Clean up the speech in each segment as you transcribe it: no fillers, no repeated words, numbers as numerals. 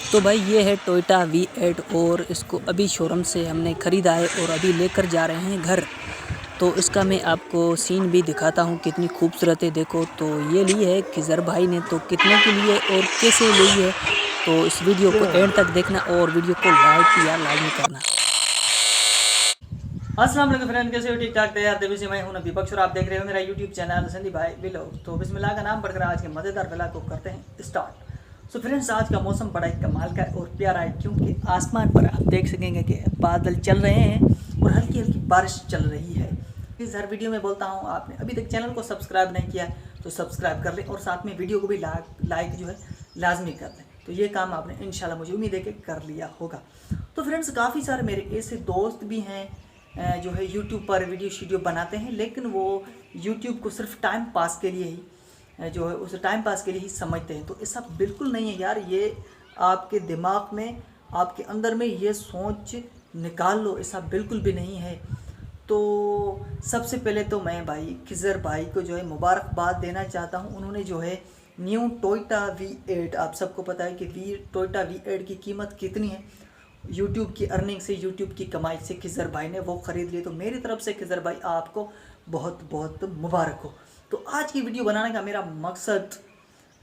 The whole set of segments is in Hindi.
तो भाई ये है टोयोटा V8 और इसको अभी शोरूम से हमने ख़रीदा है और अभी लेकर जा रहे हैं घर। तो इसका मैं आपको सीन भी दिखाता हूँ कितनी खूबसूरत है। देखो तो ये ली है खिज़र भाई ने, तो कितने के लिए और कैसे ली है, तो इस वीडियो को एंड तक देखना और वीडियो को लाइक या लाजमी करना। अस्सलाम वालेकुम फ्रेंड, कैसे हो? ठीक ठाक तैयार देवी से मैं हूं नबी बख्श और आप देख रहे हो मेरा यूट्यूब चैनल संदीप भाई व्लॉग। तो बिस्मिल्लाह का नाम पढ़कर आज के मज़ेदार व्लॉग को करते हैं स्टार्ट। सो फ्रेंड्स, आज का मौसम बड़ा ही कमाल का और प्यारा है, क्योंकि आसमान पर आप देख सकेंगे कि बादल चल रहे हैं और हल्की हल्की बारिश चल रही है। इस हर वीडियो में बोलता हूँ, आपने अभी तक चैनल को सब्सक्राइब नहीं किया तो सब्सक्राइब कर लें और साथ में वीडियो को भी लाइक जो है लाजमी कर दें। तो ये काम आपने इंशाल्लाह मुझे उम्मीद है कि कर लिया होगा। तो फ्रेंड्स, काफ़ी सारे मेरे ऐसे दोस्त भी हैं जो है यूट्यूब पर वीडियो बनाते हैं, लेकिन वो यूट्यूब को सिर्फ टाइम पास के लिए ही जो है उस टाइम पास के लिए ही समझते हैं। तो ऐसा बिल्कुल नहीं है यार, ये आपके दिमाग में, आपके अंदर में ये सोच निकाल लो, ऐसा बिल्कुल भी नहीं है। तो सबसे पहले तो मैं भाई खिज़र भाई को जो है मुबारकबाद देना चाहता हूँ। उन्होंने जो है न्यू टोयोटा V8, आप सबको पता है कि टोयोटा V8 की कीमत कितनी है। यूट्यूब की अर्निंग से, यूट्यूब की कमाई से खिज़र भाई ने वो ख़रीद लिए। तो मेरी तरफ से खिज़र भाई आपको बहुत बहुत मुबारक हो। तो आज की वीडियो बनाने का मेरा मकसद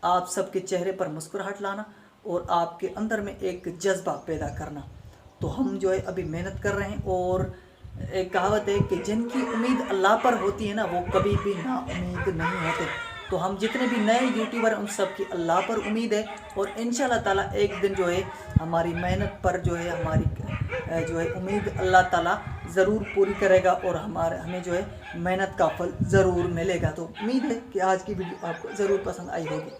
आप सबके चेहरे पर मुस्कुराहट लाना और आपके अंदर में एक जज्बा पैदा करना। तो हम जो है अभी मेहनत कर रहे हैं और एक कहावत है कि जिनकी उम्मीद अल्लाह पर होती है ना, वो कभी भी ना उम्मीद नहीं होते। तो हम जितने भी नए यूट्यूबर हैं उन सब की अल्लाह पर उम्मीद है और इंशाल्लाह ताला एक दिन जो है हमारी मेहनत पर जो है हमारी जो है उम्मीद अल्लाह ताला ज़रूर पूरी करेगा और हमें जो है मेहनत का फल ज़रूर मिलेगा। तो उम्मीद है कि आज की वीडियो आपको ज़रूर पसंद आई होगी।